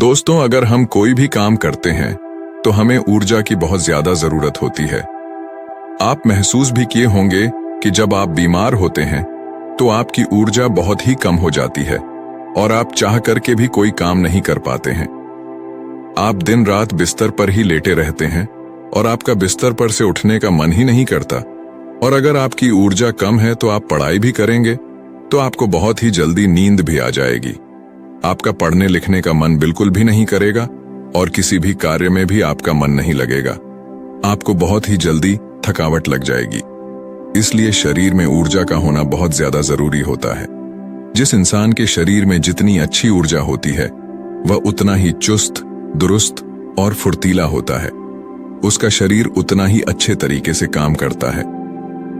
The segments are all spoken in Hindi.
दोस्तों, अगर हम कोई भी काम करते हैं तो हमें ऊर्जा की बहुत ज्यादा जरूरत होती है। आप महसूस भी किए होंगे कि जब आप बीमार होते हैं तो आपकी ऊर्जा बहुत ही कम हो जाती है और आप चाह करके भी कोई काम नहीं कर पाते हैं। आप दिन रात बिस्तर पर ही लेटे रहते हैं और आपका बिस्तर पर से उठने का मन ही नहीं करता। और अगर आपकी ऊर्जा कम है तो आप पढ़ाई भी करेंगे तो आपको बहुत ही जल्दी नींद भी आ जाएगी। आपका पढ़ने लिखने का मन बिल्कुल भी नहीं करेगा और किसी भी कार्य में भी आपका मन नहीं लगेगा। आपको बहुत ही जल्दी थकावट लग जाएगी। इसलिए शरीर में ऊर्जा का होना बहुत ज्यादा जरूरी होता है। जिस इंसान के शरीर में जितनी अच्छी ऊर्जा होती है वह उतना ही चुस्त, दुरुस्त और फुर्तीला होता है। उसका शरीर उतना ही अच्छे तरीके से काम करता है।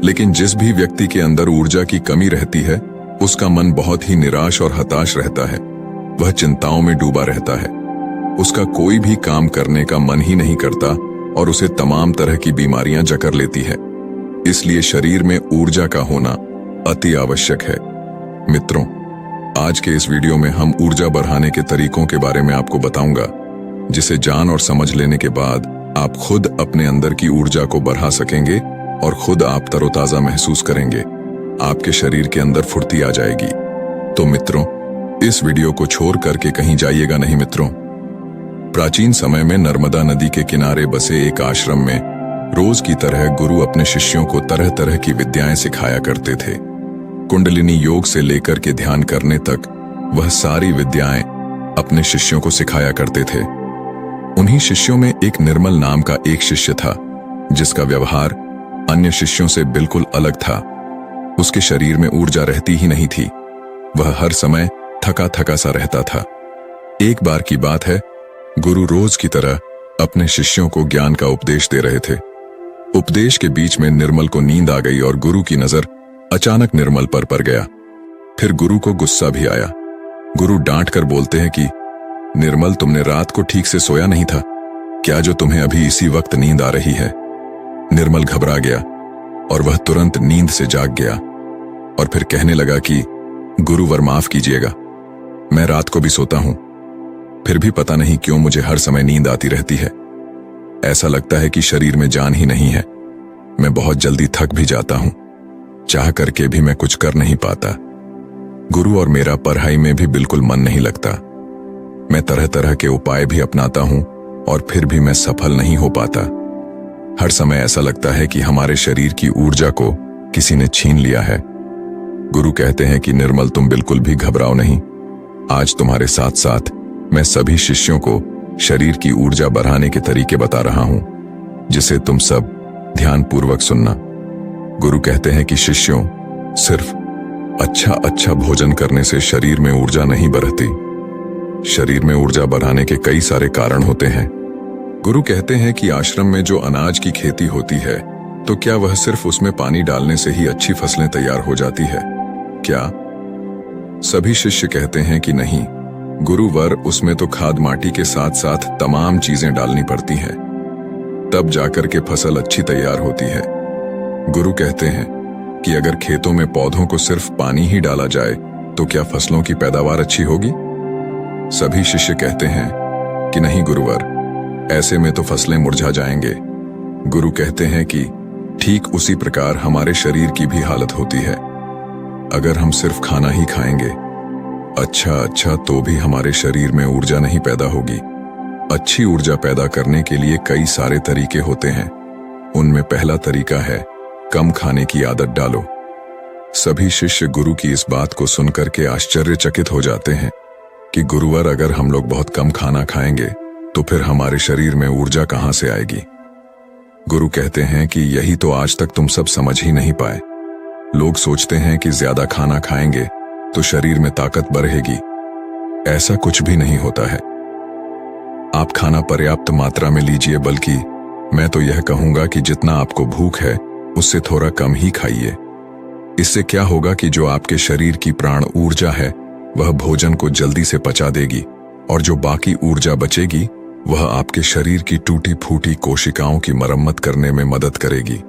लेकिन जिस भी व्यक्ति के अंदर ऊर्जा की कमी रहती है उसका मन बहुत ही निराश और हताश रहता है। वह चिंताओं में डूबा रहता है। उसका कोई भी काम करने का मन ही नहीं करता और उसे तमाम तरह की बीमारियां जकड़ लेती है। इसलिए शरीर में ऊर्जा का होना अति आवश्यक है। मित्रों, आज के इस वीडियो में हम ऊर्जा बढ़ाने के तरीकों के बारे में आपको बताऊंगा, जिसे जान और समझ लेने के बाद आप खुद अपने अंदर की ऊर्जा को बढ़ा सकेंगे और खुद आप तरोताजा महसूस करेंगे। आपके शरीर के अंदर फुर्ती आ जाएगी। तो मित्रों, इस वीडियो को छोड़ करके कहीं जाइएगा नहीं। मित्रों, प्राचीन समय में नर्मदा नदी के किनारे बसे एक आश्रम में रोज की तरह गुरु अपने शिष्यों को तरह तरह की विद्याएं सिखाया करते थे। कुंडलिनी योग से लेकर के ध्यान करने तक वह सारी विद्याएं अपने शिष्यों को सिखाया करते थे। उन्हीं शिष्यों में एक निर्मल नाम का एक शिष्य था जिसका व्यवहार अन्य शिष्यों से बिल्कुल अलग था। उसके शरीर में ऊर्जा रहती ही नहीं थी। वह हर समय थका थका सा रहता था। एक बार की बात है, गुरु रोज की तरह अपने शिष्यों को ज्ञान का उपदेश दे रहे थे। उपदेश के बीच में निर्मल को नींद आ गई और गुरु की नजर अचानक निर्मल पर पड़ गया। फिर गुरु को गुस्सा भी आया। गुरु डांट कर बोलते हैं कि निर्मल, तुमने रात को ठीक से सोया नहीं था क्या, जो तुम्हें अभी इसी वक्त नींद आ रही है? निर्मल घबरा गया और वह तुरंत नींद से जाग गया और फिर कहने लगा कि गुरुवर, माफ कीजिएगा, मैं रात को भी सोता हूं, फिर भी पता नहीं क्यों मुझे हर समय नींद आती रहती है। ऐसा लगता है कि शरीर में जान ही नहीं है। मैं बहुत जल्दी थक भी जाता हूं, चाह करके भी मैं कुछ कर नहीं पाता। गुरु, और मेरा पढ़ाई में भी बिल्कुल मन नहीं लगता। मैं तरह तरह के उपाय भी अपनाता हूं और फिर भी मैं सफल नहीं हो पाता। हर समय ऐसा लगता है कि हमारे शरीर की ऊर्जा को किसी ने छीन लिया है। गुरु कहते हैं कि निर्मल, तुम बिल्कुल भी घबराओ नहीं। आज तुम्हारे साथ साथ मैं सभी शिष्यों को शरीर की ऊर्जा बढ़ाने के तरीके बता रहा हूं, जिसे तुम सब ध्यानपूर्वक सुनना। गुरु कहते हैं कि शिष्यों, सिर्फ अच्छा भोजन करने से शरीर में ऊर्जा नहीं बढ़ती। शरीर में ऊर्जा बढ़ाने के कई सारे कारण होते हैं। गुरु कहते हैं कि आश्रम में जो अनाज की खेती होती है तो क्या वह सिर्फ उसमें पानी डालने से ही अच्छी फसलें तैयार हो जाती है क्या? सभी शिष्य कहते हैं कि नहीं गुरुवर, उसमें तो खाद माटी के साथ साथ तमाम चीजें डालनी पड़ती हैं, तब जाकर के फसल अच्छी तैयार होती है। गुरु कहते हैं कि अगर खेतों में पौधों को सिर्फ पानी ही डाला जाए तो क्या फसलों की पैदावार अच्छी होगी? सभी शिष्य कहते हैं कि नहीं गुरुवर, ऐसे में तो फसलें मुरझा जाएंगे। गुरु कहते हैं कि ठीक उसी प्रकार हमारे शरीर की भी हालत होती है। अगर हम सिर्फ खाना ही खाएंगे अच्छा तो भी हमारे शरीर में ऊर्जा नहीं पैदा होगी। अच्छी ऊर्जा पैदा करने के लिए कई सारे तरीके होते हैं। उनमें पहला तरीका है कम खाने की आदत डालो। सभी शिष्य गुरु की इस बात को सुनकर के आश्चर्यचकित हो जाते हैं कि गुरुवर, अगर हम लोग बहुत कम खाना खाएंगे तो फिर हमारे शरीर में ऊर्जा कहां से आएगी? गुरु कहते हैं कि यही तो आज तक तुम सब समझ ही नहीं पाए। लोग सोचते हैं कि ज्यादा खाना खाएंगे तो शरीर में ताकत बढ़ेगी। ऐसा कुछ भी नहीं होता है। आप खाना पर्याप्त मात्रा में लीजिए, बल्कि मैं तो यह कहूंगा कि जितना आपको भूख है उससे थोड़ा कम ही खाइए। इससे क्या होगा कि जो आपके शरीर की प्राण ऊर्जा है वह भोजन को जल्दी से पचा देगी और जो बाकी ऊर्जा बचेगी वह आपके शरीर की टूटी फूटी कोशिकाओं की मरम्मत करने में मदद करेगी।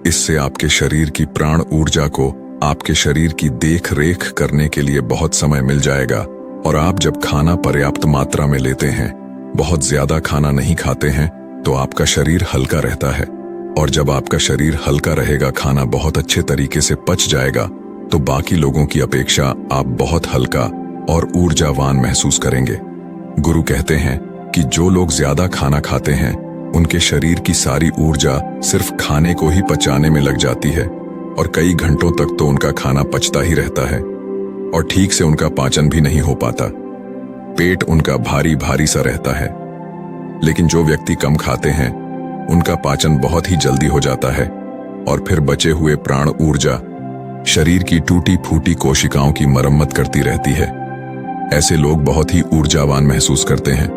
इससे आपके शरीर की प्राण ऊर्जा को आपके शरीर की देख रेख करने के लिए बहुत समय मिल जाएगा और आप जब खाना पर्याप्त मात्रा में लेते हैं, बहुत ज्यादा खाना नहीं खाते हैं, तो आपका शरीर हल्का रहता है। और जब आपका शरीर हल्का रहेगा, खाना बहुत अच्छे तरीके से पच जाएगा, तो बाकी लोगों की अपेक्षा आप बहुत हल्का और ऊर्जावान महसूस करेंगे। गुरु कहते हैं कि जो लोग ज्यादा खाना खाते हैं, उनके शरीर की सारी ऊर्जा सिर्फ खाने को ही पचाने में लग जाती है और कई घंटों तक तो उनका खाना पचता ही रहता है और ठीक से उनका पाचन भी नहीं हो पाता। पेट उनका भारी भारी सा रहता है। लेकिन जो व्यक्ति कम खाते हैं, उनका पाचन बहुत ही जल्दी हो जाता है और फिर बचे हुए प्राण ऊर्जा शरीर की टूटी फूटी कोशिकाओं की मरम्मत करती रहती है। ऐसे लोग बहुत ही ऊर्जावान महसूस करते हैं।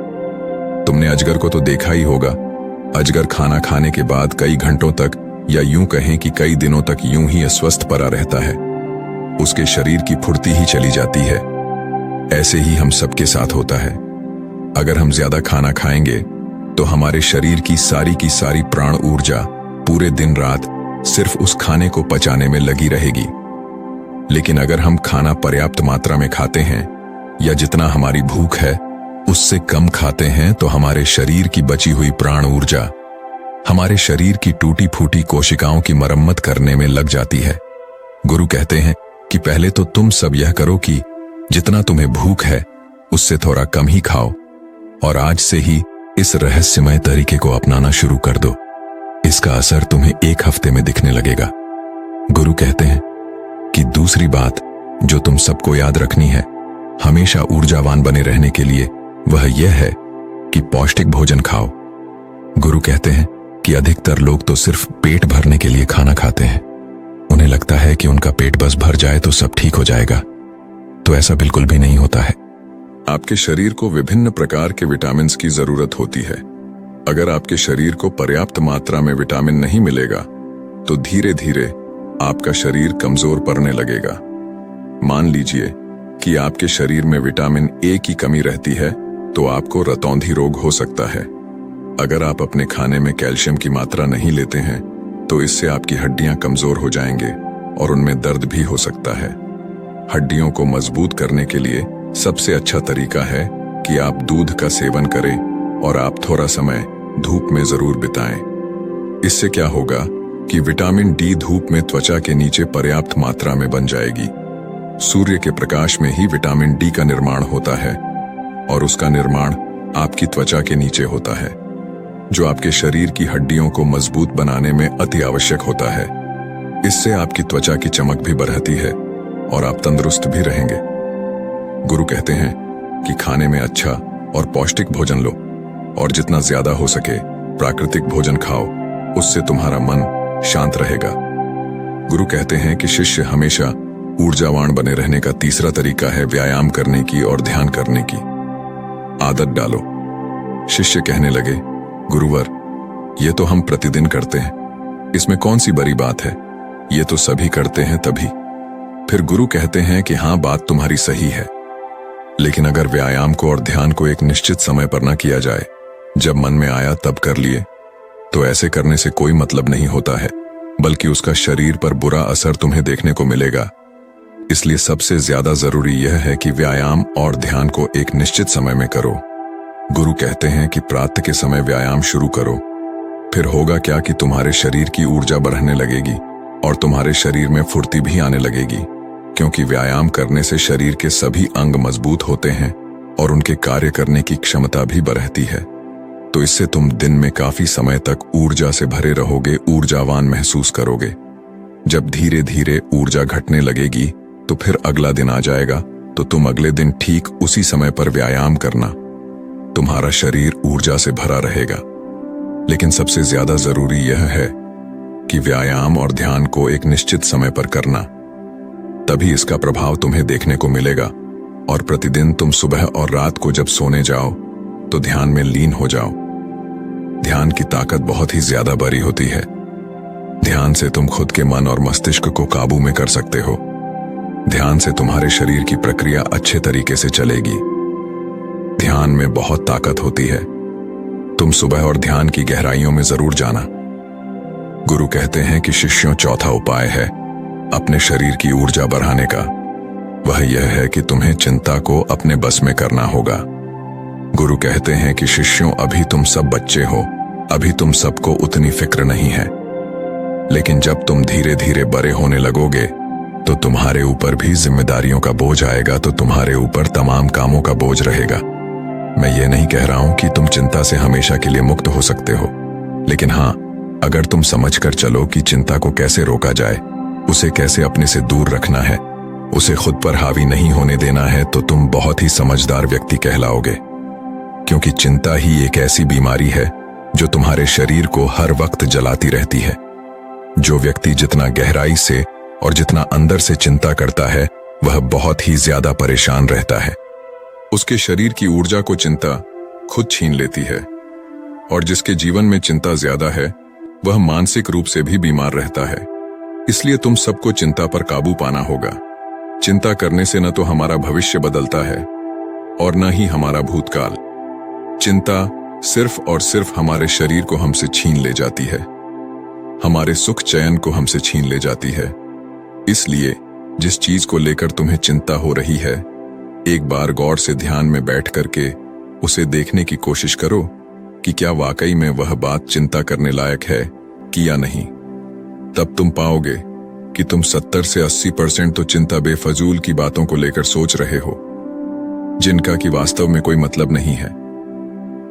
तुमने अजगर को तो देखा ही होगा। अजगर खाना खाने के बाद कई घंटों तक या यूं कहें कि कई दिनों तक यूं ही अस्वस्थ पड़ा रहता है। उसके शरीर की फुर्ती ही चली जाती है। ऐसे ही हम सबके साथ होता है। अगर हम ज्यादा खाना खाएंगे तो हमारे शरीर की सारी प्राण ऊर्जा पूरे दिन रात सिर्फ उस खाने को पचाने में लगी रहेगी। लेकिन अगर हम खाना पर्याप्त मात्रा में खाते हैं या जितना हमारी भूख है उससे कम खाते हैं, तो हमारे शरीर की बची हुई प्राण ऊर्जा हमारे शरीर की टूटी फूटी कोशिकाओं की मरम्मत करने में लग जाती है। गुरु कहते हैं कि पहले तो तुम सब यह करो कि जितना तुम्हें भूख है उससे थोड़ा कम ही खाओ और आज से ही इस रहस्यमय तरीके को अपनाना शुरू कर दो। इसका असर तुम्हें 1 हफ्ते में दिखने लगेगा। गुरु कहते हैं कि दूसरी बात जो तुम सबको याद रखनी है हमेशा ऊर्जावान बने रहने के लिए, वह यह है कि पौष्टिक भोजन खाओ। गुरु कहते हैं कि अधिकतर लोग तो सिर्फ पेट भरने के लिए खाना खाते हैं। उन्हें लगता है कि उनका पेट बस भर जाए तो सब ठीक हो जाएगा, तो ऐसा बिल्कुल भी नहीं होता है। आपके शरीर को विभिन्न प्रकार के विटामिन की जरूरत होती है। अगर आपके शरीर को पर्याप्त मात्रा में विटामिन नहीं मिलेगा तो धीरे धीरे आपका शरीर कमजोर पड़ने लगेगा। मान लीजिए कि आपके शरीर में विटामिन ए की कमी रहती है तो आपको रतौंधी रोग हो सकता है। अगर आप अपने खाने में कैल्शियम की मात्रा नहीं लेते हैं तो इससे आपकी हड्डियां कमजोर हो जाएंगे और उनमें दर्द भी हो सकता है। हड्डियों को मजबूत करने के लिए सबसे अच्छा तरीका है कि आप दूध का सेवन करें और आप थोड़ा समय धूप में जरूर बिताएं। इससे क्या होगा कि विटामिन डी धूप में त्वचा के नीचे पर्याप्त मात्रा में बन जाएगी। सूर्य के प्रकाश में ही विटामिन डी का निर्माण होता है और उसका निर्माण आपकी त्वचा के नीचे होता है, जो आपके शरीर की हड्डियों को मजबूत बनाने में अति आवश्यक होता है। इससे आपकी त्वचा की चमक भी बढ़ती है और आप तंदुरुस्त भी रहेंगे। गुरु कहते हैं कि खाने में अच्छा और पौष्टिक भोजन लो और जितना ज्यादा हो सके प्राकृतिक भोजन खाओ, उससे तुम्हारा मन शांत रहेगा। गुरु कहते हैं कि शिष्य हमेशा ऊर्जावान बने रहने का तीसरा तरीका है व्यायाम करने की और ध्यान करने की आदत डालो। शिष्य कहने लगे, गुरुवर, ये तो हम प्रतिदिन करते हैं, इसमें कौन सी बड़ी बात है, ये तो सभी करते हैं तभी। फिर गुरु कहते हैं कि हाँ, बात तुम्हारी सही है, लेकिन अगर व्यायाम को और ध्यान को एक निश्चित समय पर न किया जाए, जब मन में आया तब कर लिए, तो ऐसे करने से कोई मतलब नहीं होता है, बल्कि उसका शरीर पर बुरा असर तुम्हें देखने को मिलेगा। इसलिए सबसे ज्यादा जरूरी यह है कि व्यायाम और ध्यान को एक निश्चित समय में करो। गुरु कहते हैं कि प्रातः के समय व्यायाम शुरू करो। फिर होगा क्या कि तुम्हारे शरीर की ऊर्जा बढ़ने लगेगी और तुम्हारे शरीर में फुर्ती भी आने लगेगी, क्योंकि व्यायाम करने से शरीर के सभी अंग मजबूत होते हैं और उनके कार्य करने की क्षमता भी बढ़ती है। तो इससे तुम दिन में काफी समय तक ऊर्जा से भरे रहोगे, ऊर्जावान महसूस करोगे। जब धीरे धीरे ऊर्जा घटने लगेगी तो फिर अगला दिन आ जाएगा, तो तुम अगले दिन ठीक उसी समय पर व्यायाम करना। तुम्हारा शरीर ऊर्जा से भरा रहेगा। लेकिन सबसे ज्यादा जरूरी यह है कि व्यायाम और ध्यान को एक निश्चित समय पर करना, तभी इसका प्रभाव तुम्हें देखने को मिलेगा। और प्रतिदिन तुम सुबह और रात को जब सोने जाओ तो ध्यान में लीन हो जाओ। ध्यान की ताकत बहुत ही ज्यादा बड़ी होती है। ध्यान से तुम खुद के मन और मस्तिष्क को काबू में कर सकते हो। ध्यान से तुम्हारे शरीर की प्रक्रिया अच्छे तरीके से चलेगी। ध्यान में बहुत ताकत होती है। तुम सुबह और ध्यान की गहराइयों में जरूर जाना। गुरु कहते हैं कि शिष्यों, चौथा उपाय है अपने शरीर की ऊर्जा बढ़ाने का। वह यह है कि तुम्हें चिंता को अपने बस में करना होगा। गुरु कहते हैं कि शिष्यों, अभी तुम सब बच्चे हो, अभी तुम सबको उतनी फिक्र नहीं है, लेकिन जब तुम धीरे धीरे बड़े होने लगोगे तो तुम्हारे ऊपर भी जिम्मेदारियों का बोझ आएगा, तो तुम्हारे ऊपर तमाम कामों का बोझ रहेगा। मैं ये नहीं कह रहा हूं कि तुम चिंता से हमेशा के लिए मुक्त हो सकते हो, लेकिन हाँ, अगर तुम समझकर चलो कि चिंता को कैसे रोका जाए, उसे कैसे अपने से दूर रखना है, उसे खुद पर हावी नहीं होने देना है, तो तुम बहुत ही समझदार व्यक्ति कहलाओगे। क्योंकि चिंता ही एक ऐसी बीमारी है जो तुम्हारे शरीर को हर वक्त जलाती रहती है। जो व्यक्ति जितना गहराई से और जितना अंदर से चिंता करता है, वह बहुत ही ज्यादा परेशान रहता है। उसके शरीर की ऊर्जा को चिंता खुद छीन लेती है, और जिसके जीवन में चिंता ज्यादा है वह मानसिक रूप से भी बीमार रहता है। इसलिए तुम सबको चिंता पर काबू पाना होगा। चिंता करने से न तो हमारा भविष्य बदलता है और न ही हमारा भूतकाल। चिंता सिर्फ और सिर्फ हमारे शरीर को हमसे छीन ले जाती है, हमारे सुख चैन को हमसे छीन ले जाती है। इसलिए जिस चीज को लेकर तुम्हें चिंता हो रही है, एक बार गौर से ध्यान में बैठ करके उसे देखने की कोशिश करो कि क्या वाकई में वह बात चिंता करने लायक है कि या नहीं। तब तुम पाओगे कि तुम 70 से 80% तो चिंता बेफजूल की बातों को लेकर सोच रहे हो, जिनका कि वास्तव में कोई मतलब नहीं है।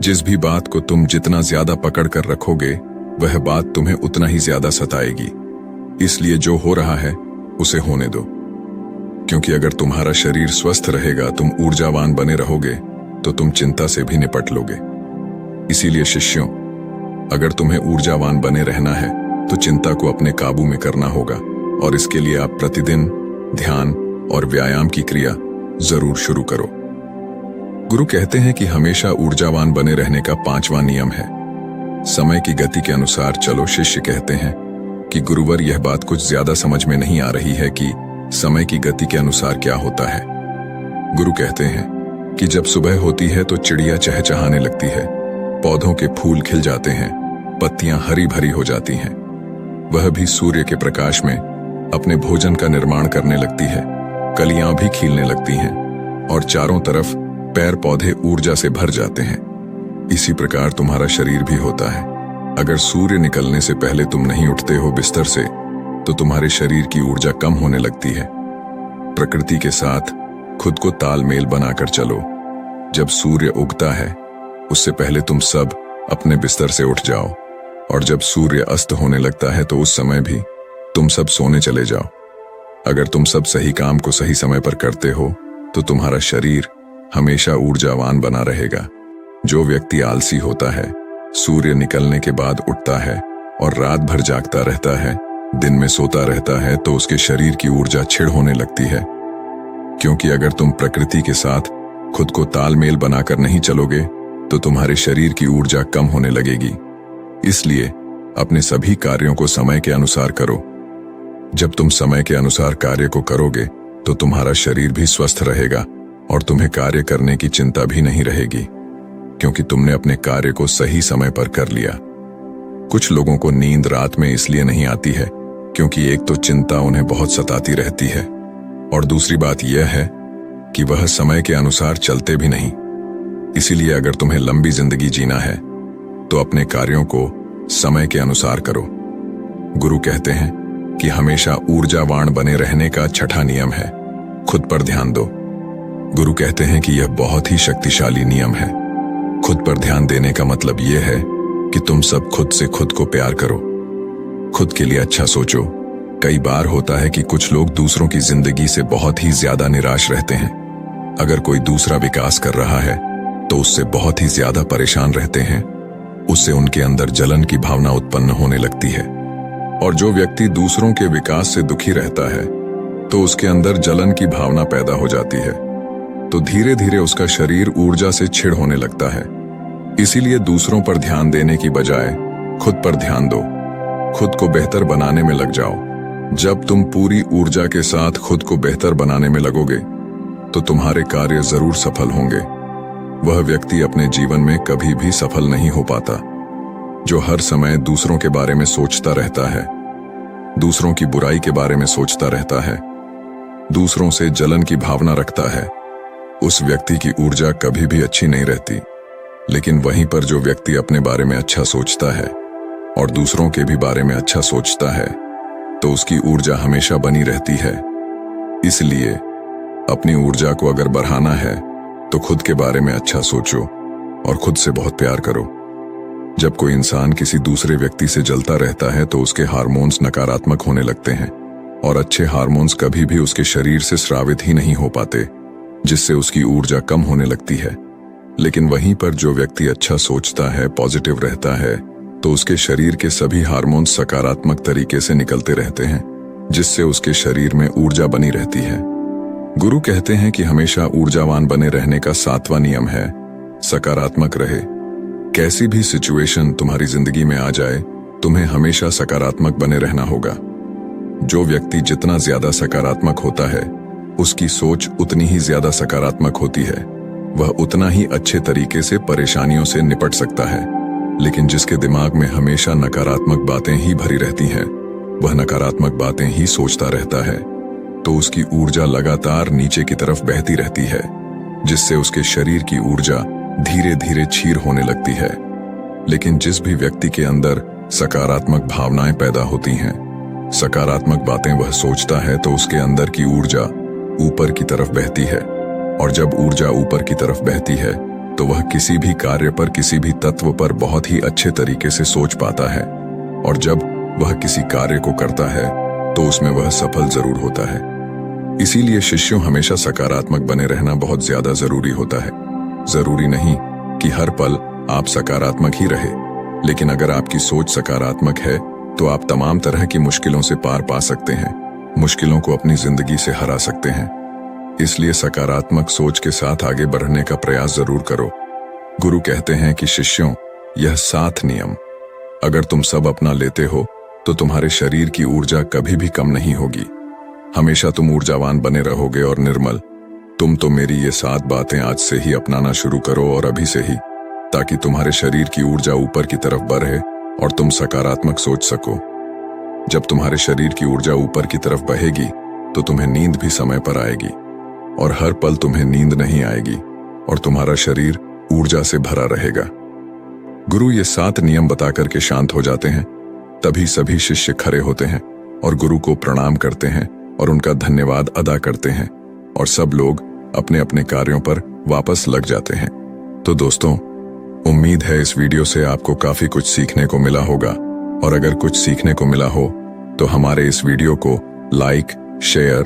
जिस भी बात को तुम जितना ज्यादा पकड़ कर रखोगे, वह बात तुम्हें उतना ही ज्यादा सताएगी। इसलिए जो हो रहा है उसे होने दो, क्योंकि अगर तुम्हारा शरीर स्वस्थ रहेगा, तुम ऊर्जावान बने रहोगे, तो तुम चिंता से भी निपट लोगे। इसीलिए शिष्यों, अगर तुम्हें ऊर्जावान बने रहना है तो चिंता को अपने काबू में करना होगा, और इसके लिए आप प्रतिदिन ध्यान और व्यायाम की क्रिया जरूर शुरू करो। गुरु कहते हैं कि हमेशा ऊर्जावान बने रहने का 5वां नियम है, समय की गति के अनुसार चलो। शिष्य कहते हैं कि गुरुवर, यह बात कुछ ज्यादा समझ में नहीं आ रही है कि समय की गति के अनुसार क्या होता है। गुरु कहते हैं कि जब सुबह होती है तो चिड़िया चहचहाने लगती है, पौधों के फूल खिल जाते हैं, पत्तियां हरी भरी हो जाती हैं। वह भी सूर्य के प्रकाश में अपने भोजन का निर्माण करने लगती है, कलियां भी खिलने लगती हैं, और चारों तरफ पैर पौधे ऊर्जा से भर जाते हैं। इसी प्रकार तुम्हारा शरीर भी होता है। अगर सूर्य निकलने से पहले तुम नहीं उठते हो बिस्तर से, तो तुम्हारे शरीर की ऊर्जा कम होने लगती है। प्रकृति के साथ खुद को तालमेल बनाकर चलो। जब सूर्य उगता है, उससे पहले तुम सब अपने बिस्तर से उठ जाओ, और जब सूर्य अस्त होने लगता है तो उस समय भी तुम सब सोने चले जाओ। अगर तुम सब सही काम को सही समय पर करते हो तो तुम्हारा शरीर हमेशा ऊर्जावान बना रहेगा। जो व्यक्ति आलसी होता है, सूर्य निकलने के बाद उठता है और रात भर जागता रहता है, दिन में सोता रहता है, तो उसके शरीर की ऊर्जा छिड़ होने लगती है। क्योंकि अगर तुम प्रकृति के साथ खुद को तालमेल बनाकर नहीं चलोगे तो तुम्हारे शरीर की ऊर्जा कम होने लगेगी। इसलिए अपने सभी कार्यों को समय के अनुसार करो। जब तुम समय के अनुसार कार्य को करोगे तो तुम्हारा शरीर भी स्वस्थ रहेगा और तुम्हें कार्य करने की चिंता भी नहीं रहेगी, क्योंकि तुमने अपने कार्य को सही समय पर कर लिया। कुछ लोगों को नींद रात में इसलिए नहीं आती है क्योंकि एक तो चिंता उन्हें बहुत सताती रहती है, और दूसरी बात यह है कि वह समय के अनुसार चलते भी नहीं। इसीलिए अगर तुम्हें लंबी जिंदगी जीना है तो अपने कार्यों को समय के अनुसार करो। गुरु कहते हैं कि हमेशा ऊर्जावान बने रहने का 6वां नियम है, खुद पर ध्यान दो। गुरु कहते हैं कि यह बहुत ही शक्तिशाली नियम है। खुद पर ध्यान देने का मतलब यह है कि तुम सब खुद से खुद को प्यार करो, खुद के लिए अच्छा सोचो। कई बार होता है कि कुछ लोग दूसरों की जिंदगी से बहुत ही ज्यादा निराश रहते हैं। अगर कोई दूसरा विकास कर रहा है तो उससे बहुत ही ज्यादा परेशान रहते हैं, उससे उनके अंदर जलन की भावना उत्पन्न होने लगती है। और जो व्यक्ति दूसरों के विकास से दुखी रहता है तो उसके अंदर जलन की भावना पैदा हो जाती है, तो धीरे धीरे उसका शरीर ऊर्जा से छिड़ होने लगता है। इसीलिए दूसरों पर ध्यान देने की बजाय खुद पर ध्यान दो, खुद को बेहतर बनाने में लग जाओ। जब तुम पूरी ऊर्जा के साथ खुद को बेहतर बनाने में लगोगे तो तुम्हारे कार्य जरूर सफल होंगे। वह व्यक्ति अपने जीवन में कभी भी सफल नहीं हो पाता जो हर समय दूसरों के बारे में सोचता रहता है, दूसरों की बुराई के बारे में सोचता रहता है, दूसरों से जलन की भावना रखता है, उस व्यक्ति की ऊर्जा कभी भी अच्छी नहीं रहती। लेकिन वहीं पर जो व्यक्ति अपने बारे में अच्छा सोचता है और दूसरों के भी बारे में अच्छा सोचता है, तो उसकी ऊर्जा हमेशा बनी रहती है। इसलिए अपनी ऊर्जा को अगर बढ़ाना है तो खुद के बारे में अच्छा सोचो और खुद से बहुत प्यार करो। जब कोई इंसान किसी दूसरे व्यक्ति से जलता रहता है तो उसके हार्मोन्स नकारात्मक होने लगते हैं और अच्छे हार्मोन्स कभी भी उसके शरीर से स्रावित ही नहीं हो पाते, जिससे उसकी ऊर्जा कम होने लगती है। लेकिन वहीं पर जो व्यक्ति अच्छा सोचता है, पॉजिटिव रहता है, तो उसके शरीर के सभी हार्मोन्स सकारात्मक तरीके से निकलते रहते हैं, जिससे उसके शरीर में ऊर्जा बनी रहती है। गुरु कहते हैं कि हमेशा ऊर्जावान बने रहने का 7वां नियम है, सकारात्मक रहे। कैसी भी सिचुएशन तुम्हारी जिंदगी में आ जाए, तुम्हें हमेशा सकारात्मक बने रहना होगा। जो व्यक्ति जितना ज्यादा सकारात्मक होता है, उसकी सोच उतनी ही ज्यादा सकारात्मक होती है। वह उतना ही अच्छे तरीके से परेशानियों से निपट सकता है। लेकिन जिसके दिमाग में हमेशा नकारात्मक बातें ही भरी रहती हैं, वह नकारात्मक बातें ही सोचता रहता है, तो उसकी ऊर्जा लगातार नीचे की तरफ बहती रहती है, जिससे उसके शरीर की ऊर्जा धीरे धीरे क्षीण होने लगती है। लेकिन जिस भी व्यक्ति के अंदर सकारात्मक भावनाएं पैदा होती हैं, सकारात्मक बातें वह सोचता है, तो उसके अंदर की ऊर्जा ऊपर की तरफ बहती है। और जब ऊर्जा ऊपर की तरफ बहती है तो वह किसी भी कार्य पर, किसी भी तत्व पर बहुत ही अच्छे तरीके से सोच पाता है। और जब वह किसी कार्य को करता है तो उसमें वह सफल जरूर होता है। इसीलिए शिष्यों, हमेशा सकारात्मक बने रहना बहुत ज्यादा जरूरी होता है। जरूरी नहीं कि हर पल आप सकारात्मक ही रहे, लेकिन अगर आपकी सोच सकारात्मक है तो आप तमाम तरह की मुश्किलों से पार पा सकते हैं, मुश्किलों को अपनी जिंदगी से हरा सकते हैं। इसलिए सकारात्मक सोच के साथ आगे बढ़ने का प्रयास जरूर करो। गुरु कहते हैं कि शिष्यों, यह 7 नियम अगर तुम सब अपना लेते हो तो तुम्हारे शरीर की ऊर्जा कभी भी कम नहीं होगी। हमेशा तुम ऊर्जावान बने रहोगे और निर्मल। तुम तो मेरी ये 7 बातें आज से ही अपनाना शुरू करो, और अभी से ही, ताकि तुम्हारे शरीर की ऊर्जा ऊपर की तरफ बढ़े और तुम सकारात्मक सोच सको। जब तुम्हारे शरीर की ऊर्जा ऊपर की तरफ बहेगी तो तुम्हें नींद भी समय पर आएगी, और हर पल तुम्हें नींद नहीं आएगी और तुम्हारा शरीर ऊर्जा से भरा रहेगा। गुरु ये 7 नियम बताकर के शांत हो जाते हैं। तभी सभी शिष्य खड़े होते हैं और गुरु को प्रणाम करते हैं और उनका धन्यवाद अदा करते हैं, और सब लोग अपने अपने कार्यों पर वापस लग जाते हैं। तो दोस्तों, उम्मीद है इस वीडियो से आपको काफी कुछ सीखने को मिला होगा, और अगर कुछ सीखने को मिला हो तो हमारे इस वीडियो को लाइक, शेयर